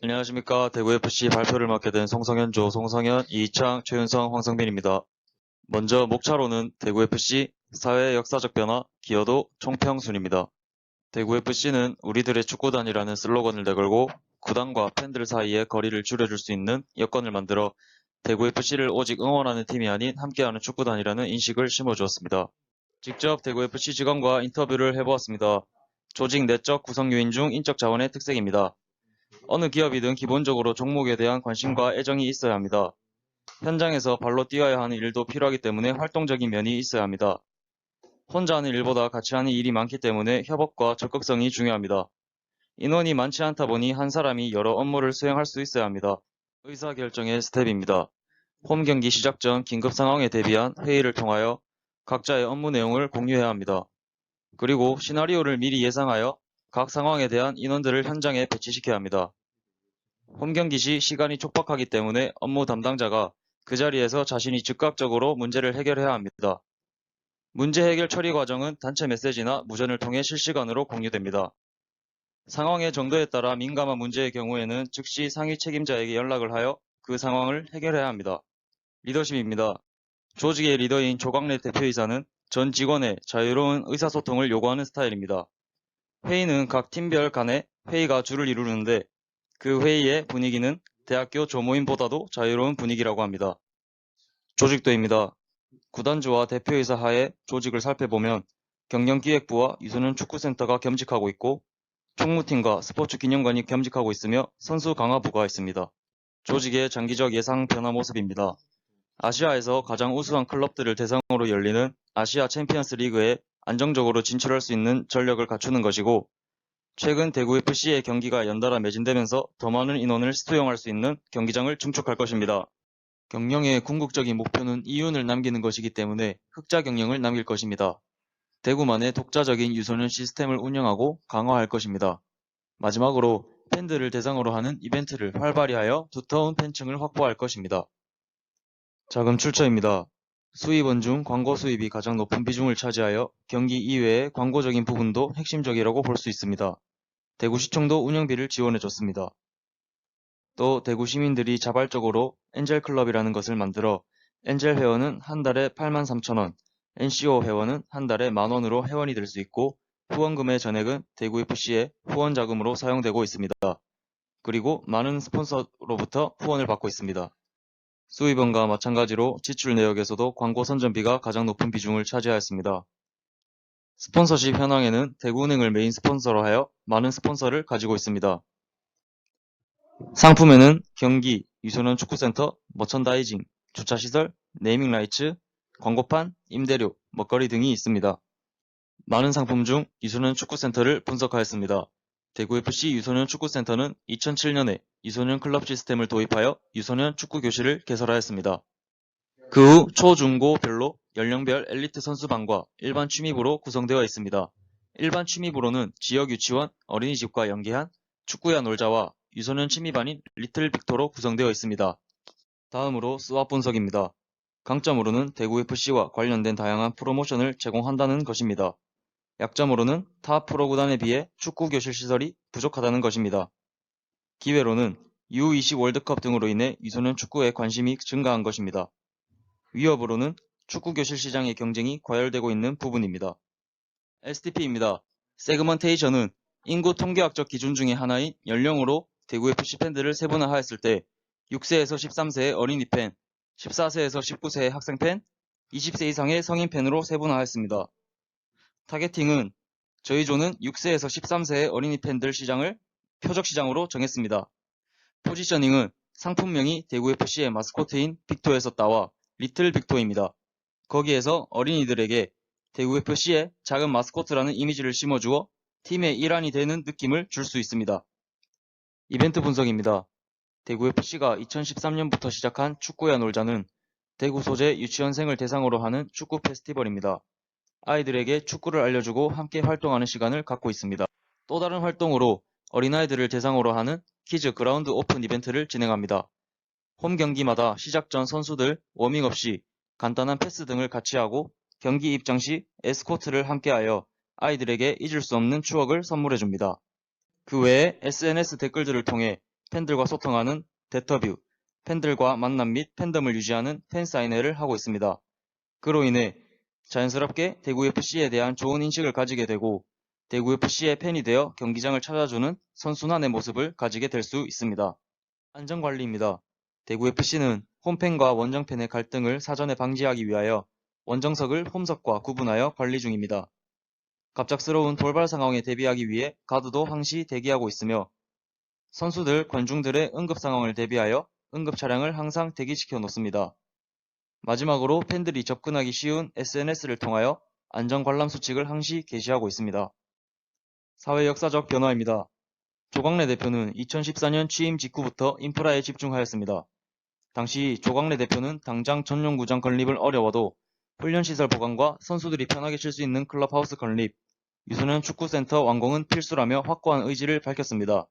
안녕하십니까. 대구FC 발표를 맡게 된 송성현, 송성현, 이창, 최윤성, 황성빈입니다. 먼저 목차로는 대구FC 사회 역사적 변화, 기여도, 총평순입니다. 대구FC는 우리들의 축구단이라는 슬로건을 내걸고 구단과 팬들 사이의 거리를 줄여줄 수 있는 여건을 만들어 대구FC를 오직 응원하는 팀이 아닌 함께하는 축구단이라는 인식을 심어주었습니다. 직접 대구FC 직원과 인터뷰를 해보았습니다. 조직 내적 구성 요인 중 인적 자원의 특색입니다. 어느 기업이든 기본적으로 종목에 대한 관심과 애정이 있어야 합니다. 현장에서 발로 뛰어야 하는 일도 필요하기 때문에 활동적인 면이 있어야 합니다. 혼자 하는 일보다 같이 하는 일이 많기 때문에 협업과 적극성이 중요합니다. 인원이 많지 않다 보니 한 사람이 여러 업무를 수행할 수 있어야 합니다. 의사결정의 스텝입니다. 홈 경기 시작 전 긴급 상황에 대비한 회의를 통하여 각자의 업무 내용을 공유해야 합니다. 그리고 시나리오를 미리 예상하여 각 상황에 대한 인원들을 현장에 배치시켜야 합니다. 홈경기 시 시간이 촉박하기 때문에 업무 담당자가 그 자리에서 자신이 즉각적으로 문제를 해결해야 합니다. 문제 해결 처리 과정은 단체 메시지나 무전을 통해 실시간으로 공유됩니다. 상황의 정도에 따라 민감한 문제의 경우에는 즉시 상위 책임자에게 연락을 하여 그 상황을 해결해야 합니다. 리더십입니다. 조직의 리더인 조광래 대표이사는 전 직원의 자유로운 의사소통을 요구하는 스타일입니다. 회의는 각 팀별 간의 회의가 주를 이루는데 그 회의의 분위기는 대학교 조모임보다도 자유로운 분위기라고 합니다. 조직도입니다. 구단주와 대표이사 하에 조직을 살펴보면 경영기획부와 유소년 축구센터가 겸직하고 있고 총무팀과 스포츠기념관이 겸직하고 있으며 선수 강화부가 있습니다. 조직의 장기적 예상 변화 모습입니다. 아시아에서 가장 우수한 클럽들을 대상으로 열리는 아시아 챔피언스 리그에 안정적으로 진출할 수 있는 전력을 갖추는 것이고 최근 대구FC의 경기가 연달아 매진되면서 더 많은 인원을 수용할 수 있는 경기장을 증축할 것입니다. 경영의 궁극적인 목표는 이윤을 남기는 것이기 때문에 흑자 경영을 남길 것입니다. 대구만의 독자적인 유소년 시스템을 운영하고 강화할 것입니다. 마지막으로 팬들을 대상으로 하는 이벤트를 활발히 하여 두터운 팬층을 확보할 것입니다. 자금 출처입니다. 수입원 중 광고 수입이 가장 높은 비중을 차지하여 경기 이외의 광고적인 부분도 핵심적이라고 볼 수 있습니다. 대구시청도 운영비를 지원해줬습니다. 또 대구 시민들이 자발적으로 엔젤클럽이라는 것을 만들어 엔젤 회원은 한 달에 83,000원, NCO 회원은 한 달에 만원으로 회원이 될 수 있고 후원금의 전액은 대구FC의 후원 자금으로 사용되고 있습니다. 그리고 많은 스폰서로부터 후원을 받고 있습니다. 수입원과 마찬가지로 지출 내역에서도 광고 선전비가 가장 높은 비중을 차지하였습니다. 스폰서십 현황에는 대구은행을 메인 스폰서로 하여 많은 스폰서를 가지고 있습니다. 상품에는 경기, 유소년 축구센터, 머천다이징, 주차시설, 네이밍라이츠, 광고판, 임대료, 먹거리 등이 있습니다. 많은 상품 중 유소년 축구센터를 분석하였습니다. 대구FC 유소년 축구센터는 2007년에 유소년 클럽 시스템을 도입하여 유소년 축구교실을 개설하였습니다. 그 후 초, 중, 고별로 연령별 엘리트 선수반과 일반 취미부로 구성되어 있습니다. 일반 취미부로는 지역 유치원, 어린이집과 연계한 축구야 놀자와 유소년 취미반인 리틀 빅토로 구성되어 있습니다. 다음으로 스왑 분석입니다. 강점으로는 대구FC와 관련된 다양한 프로모션을 제공한다는 것입니다. 약점으로는 타 프로구단에 비해 축구교실 시설이 부족하다는 것입니다. 기회로는 U20 월드컵 등으로 인해 유소년 축구에 관심이 증가한 것입니다. 위협으로는 축구교실 시장의 경쟁이 과열되고 있는 부분입니다. STP입니다. 세그먼테이션은 인구 통계학적 기준 중의 하나인 연령으로 대구FC 팬들을 세분화하였을 때 6세에서 13세의 어린이 팬, 14세에서 19세의 학생 팬, 20세 이상의 성인 팬으로 세분화하였습니다. 타겟팅은 저희 조는 6세에서 13세의 어린이 팬들 시장을 표적 시장으로 정했습니다. 포지셔닝은 상품명이 대구FC의 마스코트인 빅토에서 따와 리틀 빅토입니다. 거기에서 어린이들에게 대구FC의 작은 마스코트라는 이미지를 심어주어 팀의 일환이 되는 느낌을 줄 수 있습니다. 이벤트 분석입니다. 대구FC가 2013년부터 시작한 축구야 놀자는 대구 소재 유치원생을 대상으로 하는 축구 페스티벌입니다. 아이들에게 축구를 알려주고 함께 활동하는 시간을 갖고 있습니다. 또 다른 활동으로 어린아이들을 대상으로 하는 키즈 그라운드 오픈 이벤트를 진행합니다. 홈 경기마다 시작 전 선수들 워밍업 시 간단한 패스 등을 같이 하고 경기 입장 시 에스코트를 함께하여 아이들에게 잊을 수 없는 추억을 선물해줍니다. 그 외에 SNS 댓글들을 통해 팬들과 소통하는 데터뷰, 팬들과 만남 및 팬덤을 유지하는 팬사인회를 하고 있습니다. 그로 인해 자연스럽게 대구FC에 대한 좋은 인식을 가지게 되고 대구FC의 팬이 되어 경기장을 찾아주는 선순환의 모습을 가지게 될 수 있습니다. 안전관리입니다. 대구FC는 홈팬과 원정팬의 갈등을 사전에 방지하기 위하여 원정석을 홈석과 구분하여 관리 중입니다. 갑작스러운 돌발 상황에 대비하기 위해 가드도 항시 대기하고 있으며 선수들, 관중들의 응급 상황을 대비하여 응급 차량을 항상 대기시켜 놓습니다. 마지막으로 팬들이 접근하기 쉬운 SNS를 통하여 안전관람 수칙을 항시 게시하고 있습니다. 사회 역사적 변화입니다. 조광래 대표는 2014년 취임 직후부터 인프라에 집중하였습니다. 당시 조광래 대표는 당장 전용구장 건립을 어려워도 훈련시설 보강과 선수들이 편하게 쉴 수 있는 클럽하우스 건립, 유소년 축구센터 완공은 필수라며 확고한 의지를 밝혔습니다.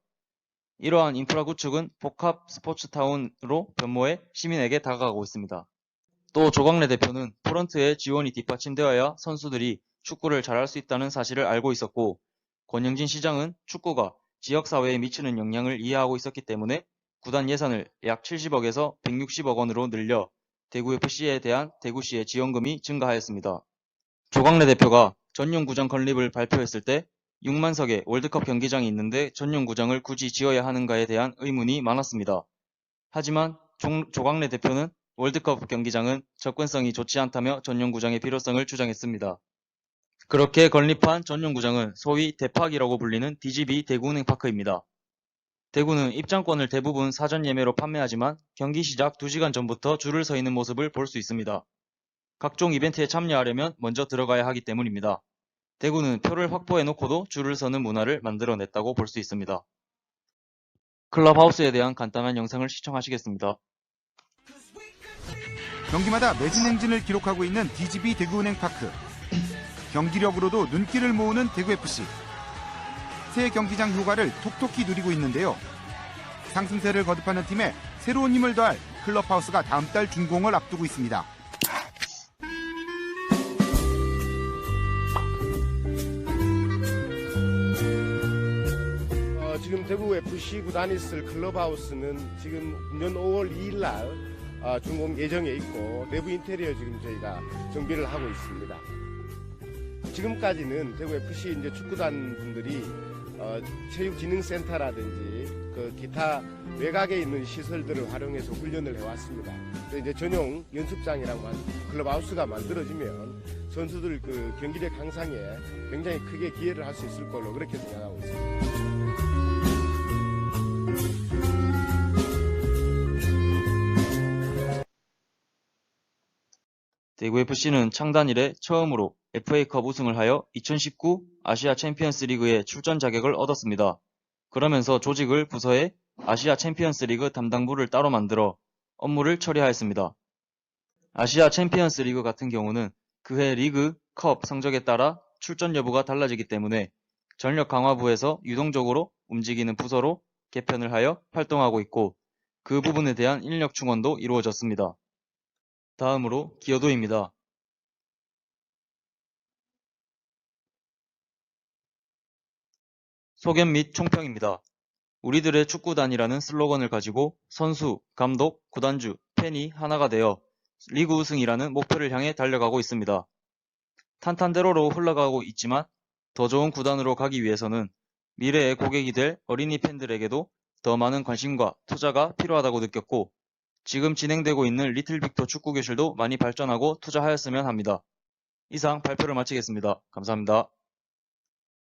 이러한 인프라 구축은 복합 스포츠타운으로 변모해 시민에게 다가가고 있습니다. 또 조광래 대표는 프런트의 지원이 뒷받침되어야 선수들이 축구를 잘할 수 있다는 사실을 알고 있었고 권영진 시장은 축구가 지역사회에 미치는 영향을 이해하고 있었기 때문에 구단 예산을 약 70억에서 160억 원으로 늘려 대구FC에 대한 대구시의 지원금이 증가하였습니다. 조광래 대표가 전용구장 건립을 발표했을 때 6만석의 월드컵 경기장이 있는데 전용구장을 굳이 지어야 하는가에 대한 의문이 많았습니다. 하지만 조광래 대표는 월드컵 경기장은 접근성이 좋지 않다며 전용구장의 필요성을 주장했습니다. 그렇게 건립한 전용구장은 소위 대팍이라고 불리는 DGB 대구은행파크입니다. 대구는 입장권을 대부분 사전 예매로 판매하지만 경기 시작 2시간 전부터 줄을 서 있는 모습을 볼 수 있습니다. 각종 이벤트에 참여하려면 먼저 들어가야 하기 때문입니다. 대구는 표를 확보해 놓고도 줄을 서는 문화를 만들어냈다고 볼 수 있습니다. 클럽하우스에 대한 간단한 영상을 시청하시겠습니다. 경기마다 매진 행진을 기록하고 있는 DGB 대구은행파크. 경기력으로도 눈길을 모으는 대구FC. 새 경기장 효과를 톡톡히 누리고 있는데요. 상승세를 거듭하는 팀에 새로운 힘을 더할 클럽하우스가 다음 달 준공을 앞두고 있습니다. 지금 대구FC 구단이 있을 클럽하우스는 지금 내년 5월 2일 날 준공 예정에 있고 내부 인테리어 지금 저희가 정비를 하고 있습니다. 지금까지는 대구FC 이제 축구단 분들이 체육진흥센터라든지 그 기타 외곽에 있는 시설들을 활용해서 훈련을 해왔습니다. 이제 전용 연습장이랑 클럽하우스가 만들어지면 선수들 그 경기력 향상에 굉장히 크게 기여를 할 수 있을 걸로 그렇게 생각하고 있습니다. 대구FC는 창단 이래 처음으로 FA컵 우승을 하여 2019 아시아 챔피언스 리그에 출전 자격을 얻었습니다. 그러면서 조직을 부서해 아시아 챔피언스 리그 담당부를 따로 만들어 업무를 처리하였습니다. 아시아 챔피언스 리그 같은 경우는 그해 리그, 컵 성적에 따라 출전 여부가 달라지기 때문에 전력 강화부에서 유동적으로 움직이는 부서로 개편을 하여 활동하고 있고 그 부분에 대한 인력 충원도 이루어졌습니다. 다음으로 기여도입니다. 소견 및 총평입니다. 우리들의 축구단이라는 슬로건을 가지고 선수, 감독, 구단주, 팬이 하나가 되어 리그 우승이라는 목표를 향해 달려가고 있습니다. 탄탄대로로 흘러가고 있지만 더 좋은 구단으로 가기 위해서는 미래의 고객이 될 어린이 팬들에게도 더 많은 관심과 투자가 필요하다고 느꼈고 지금 진행되고 있는 리틀빅터 축구교실도 많이 발전하고 투자하였으면 합니다. 이상 발표를 마치겠습니다. 감사합니다.